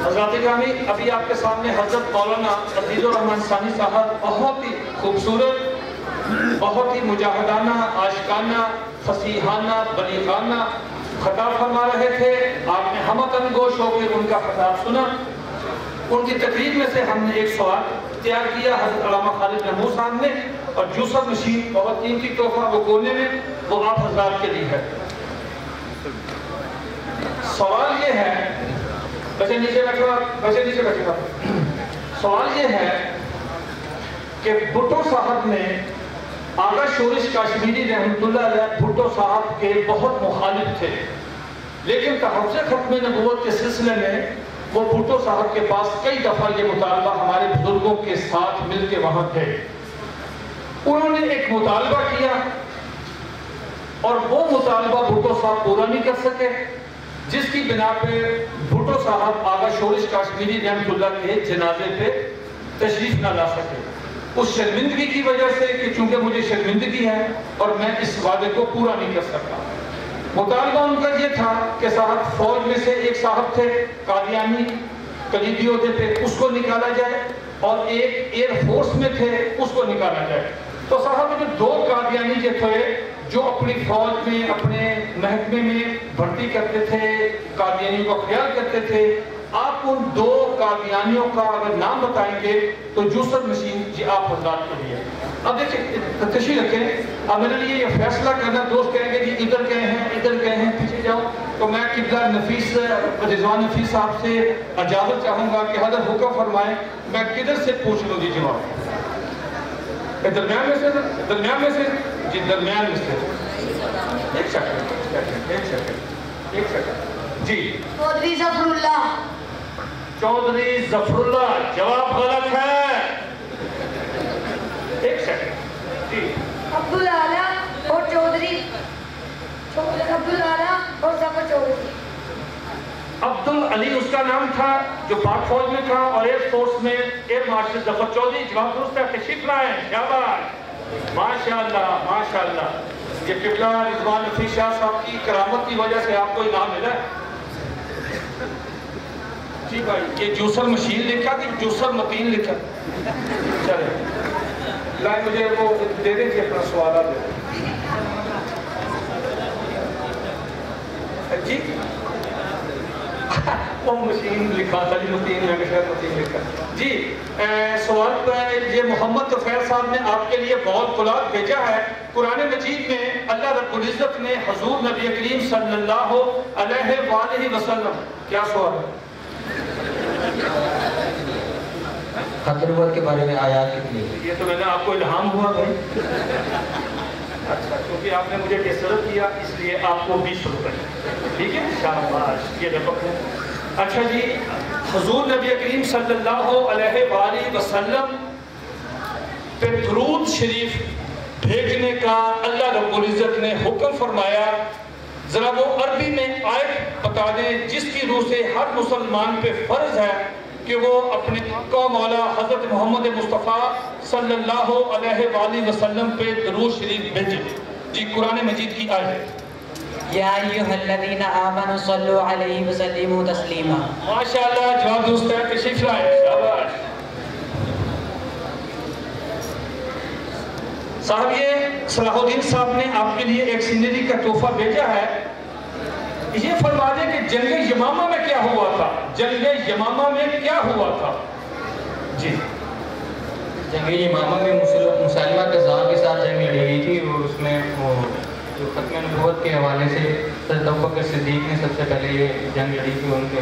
حضرات گرامی، ابھی آپ کے سامنے حضرت مولانا عزیز الرحمان ثانی صاحب بہت ہی خوبصورت، بہت ہی مجاہدانہ، عاشقانہ، فصیحانہ، بلیغانہ خطاب فرما رہے تھے. آپ نے ہمتن گوش ہو کے ان کا خطاب سنا. ان کی تقریر میں سے ہم نے ایک سوال تیار کیا حضرت علامہ خالد محمود صاحب نے، اور جوسر مشین بہت قیمتی تحفہ وہ کونے میں، وہ آپ حضرات کے لیے ہے. سوال یہ ہے، بچے نیچے بیٹھو. سوال یہ ہے کہ بھٹو صاحب نے آغا شورش کاشمیری رحمۃ اللہ علیہ بھٹو صاحب کے بہت مخالف تھے، لیکن تحفظ ختم نبوت کے سلسلے میں وہ بھٹو صاحب کے پاس کئی دفعہ یہ مطالبہ ہمارے بزرگوں کے ساتھ مل کے وہاں تھے. انہوں نے ایک مطالبہ کیا اور وہ مطالبہ بھٹو صاحب پورا نہیں کر سکے، جس کی بنا پہ بھٹو صاحب آغا شورش کاشمیری رحمۃ اللہ کے جنازے پہ تشریف نہ لا سکے. اس شرمندگی کی وجہ سے کہ چونکہ مجھے شرمندگی ہے اور میں اس وعدے کو پورا نہیں کر سکتا. مطالبہ ان کا یہ تھا کہ صاحب فوج میں سے ایک صاحب تھے قادیانی کلیدی عہدے پہ، اس کو نکالا جائے، اور ایک ایئر فورس میں تھے، اس کو نکالا جائے. تو صاحب جو دو قادیانی جو تھے جو اپنی فوج میں اپنے محکمے میں بھرتی کرتے تھے، قادیانیوں کا خیال کرتے تھے، آپ ان دو قادیانیوں کا اگر نام بتائیں گے تو جوسر مشین جی آپ حضرات کے لیے. اب دیکھیں تشریح رکھیں، اب میرے لیے یہ فیصلہ کرنا، دوست کہیں گے جی ادھر گئے ہیں پیچھے جاؤ، تو میں قبلہ نفیس رضوان نفیس صاحب سے اجازت چاہوں گا کہ حضرت حکم فرمائیں میں کدھر سے پوچھ لوں جی جواب. درمیان میں سے جی درمیان میں سے ایک سیکنڈ جی. چودھری ظفر اللہ. چودھری ظفر اللہ جواب غلط ہے. ایک سیکنڈ جی. عبدالعالی اور چودھری، عبدالعالی اور ظفر چودھری. عبدالعلی اس کا نام تھا جو پاک فوج میں تھا، اور ایئر فورس میں ایئر مارشل ظفر چودھری. جواب درست ہے، تشریف لائیں. شاباش، ماشاءاللہ ماشاءاللہ. یہ قبلہ رضوان نفیس شاہ صاحب کی کرامت کی وجہ سے آپ کو انعام ملا ہے. جی بھائی یہ جوسر مشین لکھا کہ جوسر متین لکھا؟ چلے لائن مجھے وہ دے دیں کہ اپنا سوالات دے دیں. جی وہ مشین لکھا تھا جی، متین میں شاید متین لکھا. جی سوال پر یہ محمد طفیل صاحب نے آپ کے لیے بہت کلاد بھیجا ہے. قرآن مجید میں اللہ رب العزت نے حضور نبی کریم صلی اللہ علیہ وآلہ وسلم، کیا سوال ہے؟ خط نبوت کے بارے میں آیات کتنی؟ یہ تو میں نے آپ کو الہام ہوا بھائی. اچھا کیونکہ آپ نے مجھے ڈسٹرب کیا اس لیے آپ کو 20 روپے. ٹھیک ہے شاباش، یہ رقم ہے. اچھا جی، حضور نبی کریم صلی اللہ علیہ وآلہ وسلم پہ درود شریف بھیجنے کا اللہ رب العزت نے حکم فرمایا. ذرا وہ عربی میں آیت بتا دیں جس کی روح سے ہر مسلمان پہ فرض ہے کہ وہ اپنے آقا مولا حضرت محمد مصطفیٰ صلی اللہ علیہ وآلہ وسلم پہ درود شریف بھیجے. جی قرآن مجید کی آیت. یا ایھا الذین آمنوا صلوا علیہ وسلموا تسلیما. ماشاءاللہ جواب درست ہے، تشریف لائیں. شاباش صاحب. یہ صلاح الدین صاحب نے آپ کے لیے ایک سینری کا تحفہ بھیجا ہے. یہ فرما دیں کہ جنگ یمامہ میں کیا ہوا تھا؟ جنگ یمامہ میں کیا ہوا تھا؟ جی جنگ یمامہ میں مسلمہ کذاب کے ساتھ جنگ لڑی گئی تھی، اور اس میں جو ختم نبوت کے حوالے سے حضرت ابوبکر صدیق نے سب سے پہلے یہ جنگ لڑی تھی ان کے،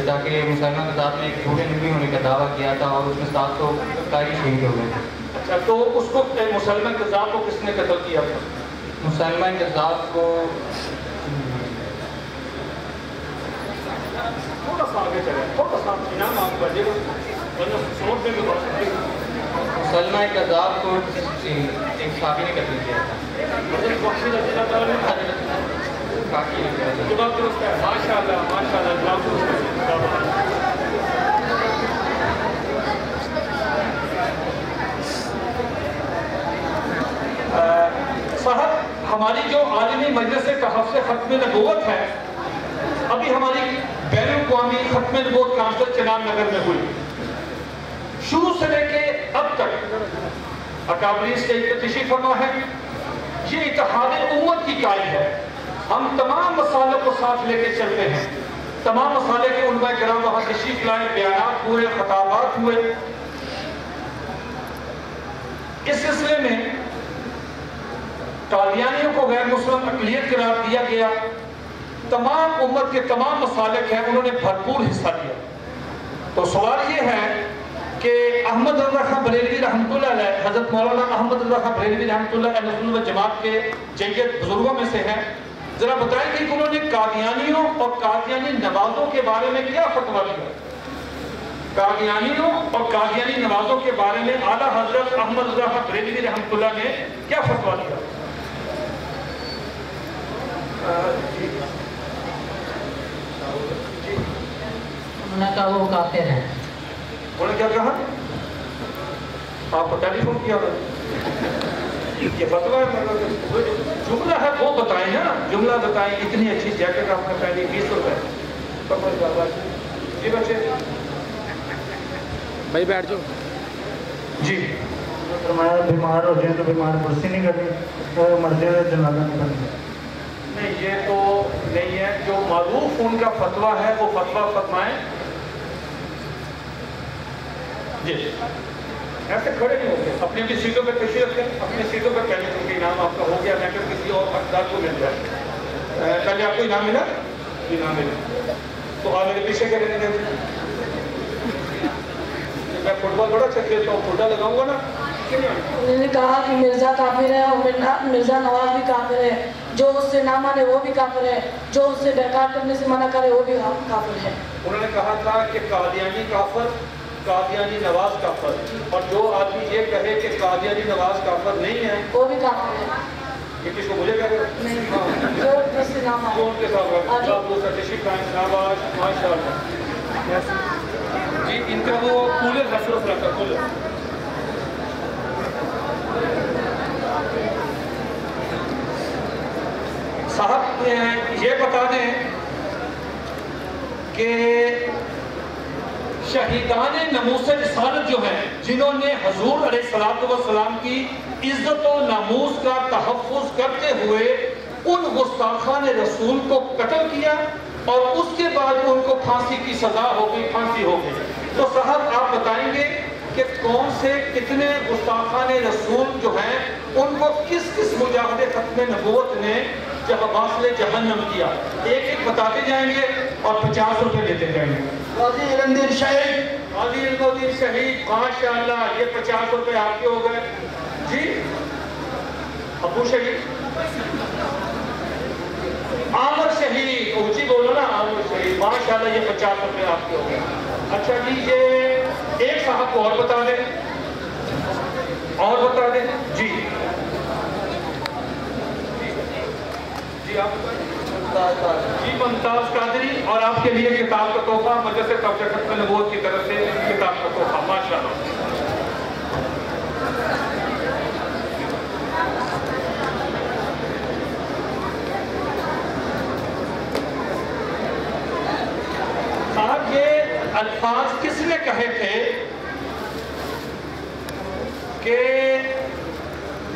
تاکہ مسلمہ کذاب نے ایک جھوٹے نبی ہونے کا دعویٰ کیا تھا، اور اس میں 700 قاری شہید ہو گئے تھے. اچھا تو اس کو مسلمہ کذاب کو کس نے قتل کیا تھا؟ مسلمہ کذاب کو تھوڑا سا آگے چلیں، تھوڑا سا انعام آپ کو دے گا سوٹ میں بھی بڑھ سکتے ہیں. مسلمہ کذاب کو ایک صحابی نے قتل کیا تھا. جواب درست ہے، ماشاءاللہ ماشاءاللہ جواب درست ہے. صاحب ہماری جو عالمی مجلس تحفظ ختم نبوت ہے، ابھی ہماری بین الاقوامی قوامی ختم نبوت کانفرنس چنان نگر میں ہوئی. شروع سے لے کے اب تک اکابرین سے تشریف فرما ہے. یہ اتحاد امت کی قائد ہے. ہم تمام مسائلوں کو ساتھ لے کے چلتے ہیں. تمام مسائلے کے علماء کرام وہاں تشریف لائے, بیانات ہوئے, خطابات ہوئے. اس سلسلے میں قادیانیوں کو غیر مسلم اقلیت قرار دیا گیا. تمام امت کے تمام مسالک ہیں, انہوں نے بھرپور حصہ لیا. تو سوال یہ ہے کہ احمد رضا خان بریلوی رحمۃ اللہ علیہ, حضرت مولانا احمد رضا خان بریلوی رحمۃ اللہ علیہ سنت و جماعت کے جید بزرگوں میں سے ہیں. ذرا بتائیں کہ انہوں نے قادیانیوں اور قادیانی نوازوں کے بارے میں کیا فتویٰ دیا. قادیانیوں اور قادیانی نوازوں کے بارے میں اعلیٰ حضرت احمد رضا خان بریلوی رحمۃ اللہ نے کیا فتویٰ دیا. انہوں نے کہا وہ کافر ہیں. انہوں نے کیا کہا؟ آپ کو ٹیلی فون کیا ہوگا. یہ فتویٰ ہے, جملہ ہے وہ بتائیں نا, جملہ بتائیں. اتنی اچھی جیکٹ آپ نے پہنی, 20 روپے. جی بچے بھائی بیٹھ جاؤ. جی فرمایا بیمار ہو جائیں تو بیمار کرسی نہیں کرنی, تو مرضی ہے جنازہ نہیں کرنی. نہیں, یہ تو نہیں ہے. جو معروف ان کا فتویٰ ہے وہ فتویٰ فرمائیں. جی ایسے کھڑے نہیں ہوتے, اپنی اپنی سیٹوں پہ تشریف رکھیں, اپنی سیٹوں پہ پہلے کیونکہ انعام آپ کا ہو گیا, میں کہ کسی اور حقدار کو مل جائے. پہلے آپ کو انعام ملا, انعام ملا تو آپ میرے پیچھے کرنے دیتے. میں فٹ بال بڑا اچھا کھیلتا ہوں, فٹا لگاؤں گا نا. انہوں نے کہا کہ مرزا کافر ہے اور مرزا نواز بھی کافر ہے. جو اس سے نہ مانے وہ بھی کافر ہے, جو اس سے بیکار کرنے سے منع کرے وہ بھی کافر ہے. انہوں نے کہا تھا کہ قادیانی کافر, قادیانی نواز کافر, اور جو آدمی یہ کہے کہ قادیانی نواز کافر نہیں ہے وہ بھی کافر ہے. یہ کس کو مجھے کہہ رہے نہیں, جو اس سے نہ مانے. جو ان کے ساتھ آپ دوسرا تشریف لائیں. نواز ماشاء اللہ. جی ان کا وہ کولر ہے, صرف رکھا کولر. صاحب یہ بتا دیں کہ شہیدان ناموس رسالت جو ہیں, جنہوں نے حضور علیہ السلام کی عزت و ناموس کا تحفظ کرتے ہوئے ان گستاخان رسول کو قتل کیا اور اس کے بعد ان کو پھانسی کی سزا ہو گئی, پھانسی ہو گئی. تو صاحب آپ بتائیں گے کہ کون سے کتنے گستاخان رسول جو ہیں ان کو کس کس مجاہد ختم نبوت نے جب واصل جہنم کیا. ایک ایک بتاتے جائیں گے اور 50 روپے لیتے جائیں گے. غازی علمدین شہید, غازی علمدین شہید, ماشاءاللہ, یہ 50 روپے آپ کے ہو گئے. جی ابو شہید, عامر شہید, اونچی بولو نا, عامر شہید, ماشاءاللہ, یہ 50 روپے آپ کے ہو گئے. اچھا جی, یہ ایک صاحب کو اور بتا دیں, اور بتا دیں. جی جی آپ جی ممتاز قادری, اور آپ کے لیے کتاب کا تحفہ مدرسہ قبضہ ختم نبوت کی طرف سے کتاب کا تحفہ. ماشاءاللہ. صاحب یہ الفاظ کس نے کہے تھے کہ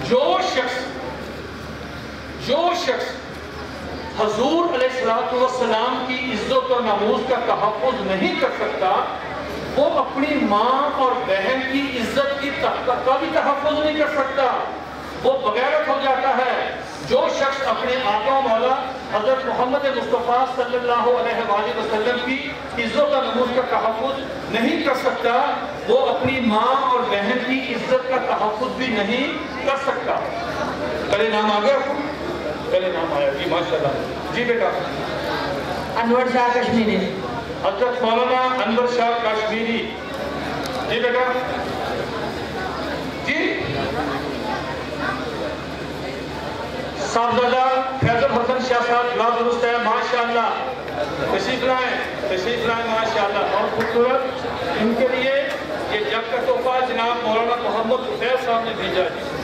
جو شخص حضور علیہ السلام کی عزت و ناموس کا تحفظ نہیں کر سکتا, وہ اپنی ماں اور بہن کی عزت کا بھی تحفظ نہیں کر سکتا, وہ بغیرت ہو جاتا ہے. جو شخص اپنے آقا و مولا حضرت محمد مصطفیٰ صلی اللہ علیہ وآلہ وسلم کی عزت و ناموس کا تحفظ نہیں کر سکتا, وہ اپنی ماں اور بہن کی عزت کا تحفظ بھی نہیں کر سکتا. پہلے نام آ گیا, پہلے نام آیا. جی ماشاءاللہ. جی بیٹا. انور شاہ کشمیری. حضرت مولانا انور شاہ کشمیری. جی بیٹا. جی صاحبزادہ فیضل حسن شاہ صاحب لا درست ہے, ماشاءاللہ, تشریف لائیں ماشاءاللہ. اور خوبصورت ان کے لیے یہ جگ کا تحفہ جناب مولانا محمد حسین صاحب نے بھیجا ہے.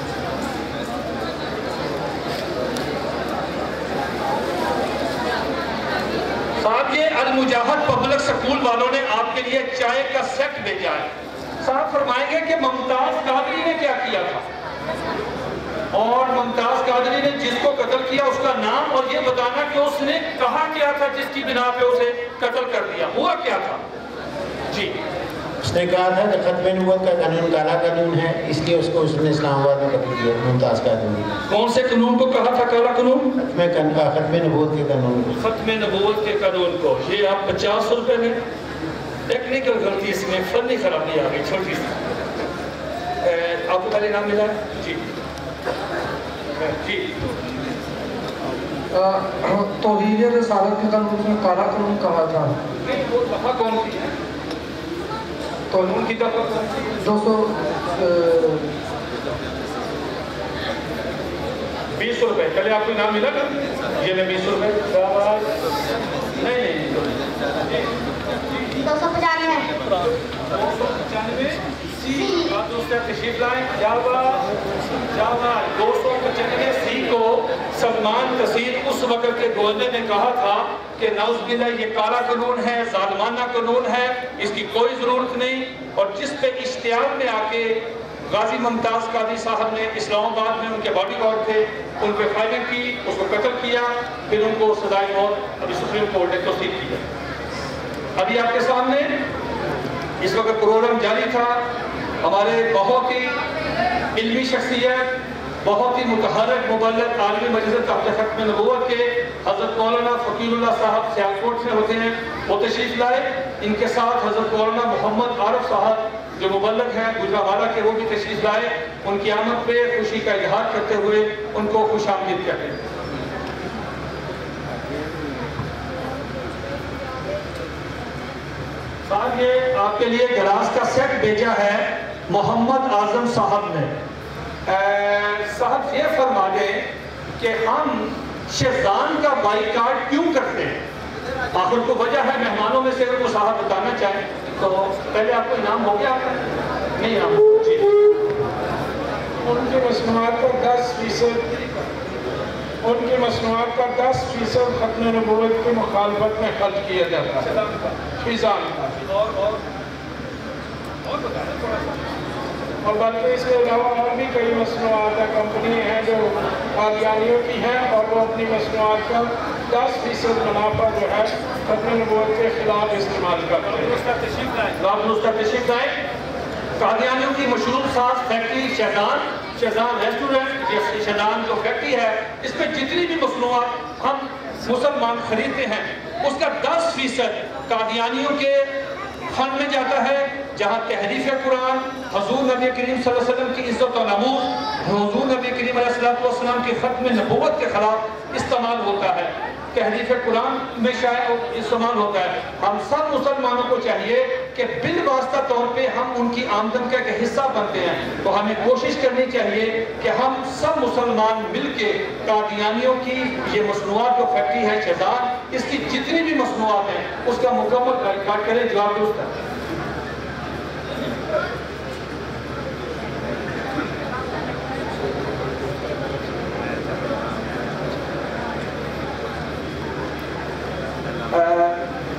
صاحب یہ المجاہد پبلک سکول والوں نے آپ کے لیے چائے کا سیٹ بھیجا ہے. صاحب فرمائیں گے کہ ممتاز قادری نے کیا کیا تھا اور ممتاز قادری نے جس کو قتل کیا اس کا نام اور یہ بتانا کہ اس نے کہا کیا تھا جس کی بنا پہ اسے قتل کر دیا, ہوا کیا تھا؟ جی اس نے کہا تھا کہ ختم نبوت کا قانون کالا قانون ہے, اس لیے اس کو اس نے اسلام آباد میں قتل کیا. ممتاز قادری کون سے قانون کو کہا تھا کالا قانون؟ ختم نبوت کے قانون کو. ختم نبوت کے قانون کو. یہ آپ 50 روپے میں ٹیکنیکل غلطی اس میں فنی خرابی آ گئی چھوٹی سی. آپ کو پہلے نام ملا ہے؟ جی جی توحید رسالت کے قانون میں کالا قانون کہا تھا. وہ دفعہ کون سی ہے؟ قانون کی دفعہ کون سی؟ 20 روپے. پہلے آپ کو نام ملا کر یہ 20 روپے. نہیں 295 آپ دوسرا تشریف لائیں. 295 سی کو سلمان تسیر اس وقت کے گورنر نے کہا تھا کہ نعوذ باللہ یہ کالا قانون ہے, ظالمانہ قانون ہے, اس کی کوئی ضرورت نہیں. اور جس پہ اشتعال میں آ کے غازی ممتاز قادری صاحب نے اسلام آباد میں ان کے باڈی گارڈ تھے, ان پہ فائرنگ کی, اس کو قتل کیا, پھر ان کو سزائے موت ابھی سپریم کورٹ نے توثیق کیا. ابھی آپ کے سامنے اس وقت پروگرام جاری تھا. ہمارے بہت ہی علمی شخصیت, بہت ہی متحرک مبلغ عالمی مجلس تحت ختم نبوت کے حضرت مولانا فقیر اللہ صاحب سیالکوٹ سے ہوتے ہیں, وہ تشریف لائے. ان کے ساتھ حضرت مولانا محمد عارف صاحب جو مبلغ ہیں گجرانوالہ کے, وہ بھی تشریف لائے. ان کی آمد پہ خوشی کا اظہار کرتے ہوئے ان کو خوش آمدید کہتے ہیں. صاحب یہ آپ کے لیے گلاس کا سیٹ بھیجا ہے محمد اعظم صاحب نے. صاحب یہ فرما دیں کہ ہم شیزان کا بائیکاٹ کیوں کرتے ہیں؟ آخر کو وجہ ہے, مہمانوں میں سے اگر وہ صاحب بتانا چاہیں تو. پہلے آپ کو انعام ہو گیا آپ کا؟ نہیں انعام. جی ان کی مصنوعات کا 10% ختم نبوت کی مخالفت میں خرچ کیا جاتا ہے. فیضان اور بلکہ اس کے علاوہ اور بھی کئی مصنوعات کمپنی ہیں جو قادیانیوں کی ہیں, اور وہ اپنی مصنوعات کا 10% منافع جو ہے ختم نبوت کے خلاف استعمال کرتے ہیں. آپ تشریف لائیں. قادیانیوں کی مشہور ساز فیکٹری شیزان ریسٹورنٹ, یہ شیزان جو فیکٹری ہے, اس میں جتنی بھی مصنوعات ہم مسلمان خریدتے ہیں اس کا 10% قادیانیوں کے فنڈ میں جاتا ہے, جہاں تحریف قرآن, حضور نبی کریم صلی اللہ علیہ وسلم کی عزت و ناموس, حضور نبی کریم علیہ السلام کی ختم نبوت کے خلاف استعمال ہوتا ہے, تحریف قرآن میں شاید استعمال ہوتا ہے. ہم سب مسلمانوں کو چاہیے کہ بالواسطہ طور پہ ہم ان کی آمدن کا ایک حصہ بنتے ہیں, تو ہمیں کوشش کرنی چاہیے کہ ہم سب مسلمان مل کے قادیانیوں کی یہ مصنوعات جو فیکٹری ہے شیزان, اس کی جتنی بھی مصنوعات ہیں اس کا مکمل بائیکاٹ کریں. جواب درست ہے.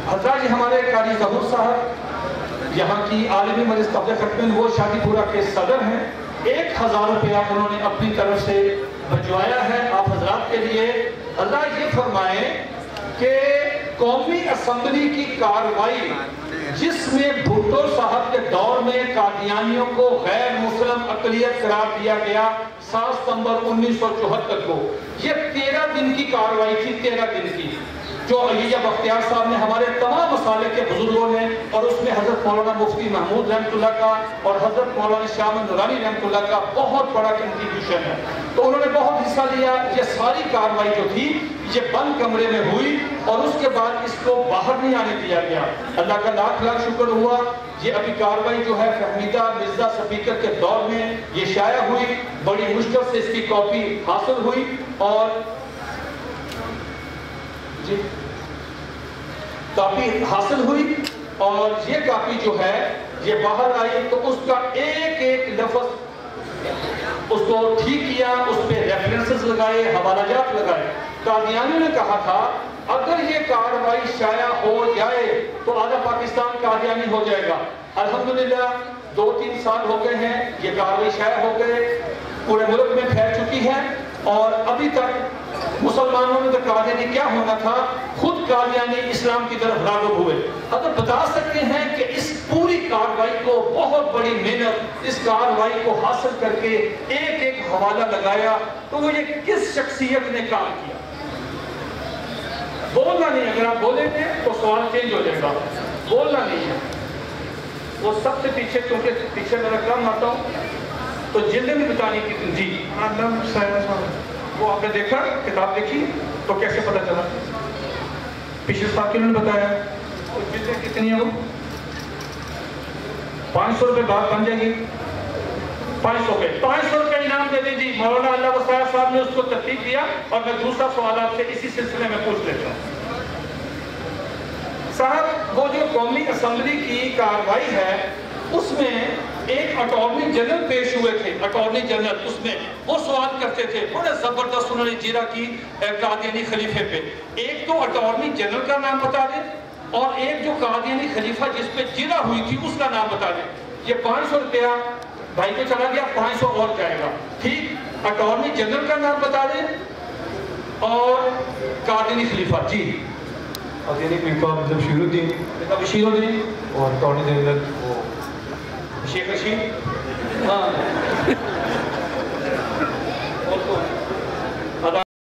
حضرات ہمارے قاری ظہور صاحب یہاں کی عالمی مجلس تحت ختم نبوت شادی پورہ کے صدر ہیں. 1000 روپیہ انہوں نے اپنی طرف سے بھجوایا ہے آپ حضرات کے لیے. اللہ یہ فرمائیں کہ قومی اسمبلی کی کارروائی جس میں بھٹو صاحب کے دور میں قادیانیوں کو غیر مسلم اقلیت قرار دیا گیا 7 ستمبر 1974 کو, یہ 13 دن کی کارروائی تھی. 13 دن کی جو علیہ بختیار صاحب نے, ہمارے تمام مسالک کے بزرگوں نے, اور اس میں حضرت مولانا مفتی محمود رحمۃ اللہ کا اور حضرت مولانا شاہ احمد نورانی رحمۃ اللہ کا بہت بڑا کنٹریبیوشن ہے. تو انہوں نے بہت حصہ لیا. یہ ساری کارروائی جو تھی یہ بند کمرے میں ہوئی اور اس کے بعد اس کو باہر نہیں آنے دیا گیا. اللہ کا لاکھ لاکھ شکر ہوا. یہ ابھی کارروائی جو ہے فہمیدہ مرزا سپیکر کے دور میں یہ شائع ہوئی, بڑی مشکل سے اس کی کاپی حاصل ہوئی, اور جی کاپی حاصل ہوئی, اور یہ کاپی جو ہے یہ باہر آئی تو اس کا ایک ایک لفظ اس کو ٹھیک کیا, اس پہ ریفرنسز لگائے, حوالہ جات لگائے. قادیانیوں نے کہا تھا اگر یہ یہ کارروائی شائع ہو جائے تو آدھا پاکستان قادیانی ہو جائے گا۔ الحمدللہ 2-3 سال ہو گئے ہیں، یہ کارروائی شائع ہو گئے، پورے ملک میں پھیل چکی ہے، اور ابھی تک مسلمانوں میں تو قادیانی کیا ہونا تھا، خود قادیانی اسلام کی طرف راغب ہوئے۔ حضرت بتا سکتے ہیں کہ اس پوری کارروائی کو، بہت بڑی محنت اس کارروائی کو حاصل کر کے ایک ایک حوالہ لگایا تو وہ یہ کس شخصیت نے کام کیا؟ بولنا نہیں، اگر آپ بولیں گے تو سوال چینج ہو جائے گا، بولنا نہیں ہے۔ وہ سب سے پیچھے، کیونکہ پیچھے میرا کام آتا ہوں تو جلدی میں بتانے کی، جی وہ آپ نے دیکھا، کتاب دیکھی تو کیسے پتہ چلا؟ پچھلے ساتھیوں نے بتایا۔ جلدیں کتنی ہیں؟ وہ 500 روپے بات بن جائے گی، 500 روپے انعام دے دیں جی۔ مولانا اللہ وسائل صاحب نے اس کو ترتیب دیا، اور میں دوسرا سوال آپ سے اسی سلسلے میں پوچھ لیتا ہوں۔ صاحب، وہ جو قومی اسمبلی کی کارروائی ہے اس میں ایک اٹارنی جنرل پیش ہوئے تھے، اٹارنی جنرل، اس میں وہ سوال کرتے تھے، بڑے زبردست انہوں نے جیرا کی قادیانی خلیفے پہ۔ ایک تو اٹارنی جنرل کا نام بتا دیں، اور ایک جو قادیانی خلیفہ جس پہ جیرا ہوئی تھی اس کا نام بتا دیں۔ یہ 500 روپیہ بھائی کو چلا گیا، 500 اور جائے گا، ٹھیک؟ اٹارنی جنرل کا نام بتا دیں اور قادیانی خلیفہ۔ جی، قادیانی خلیفہ بشیر الدین اور اٹارنی جنرل وہ شیخ رشید۔ ہاں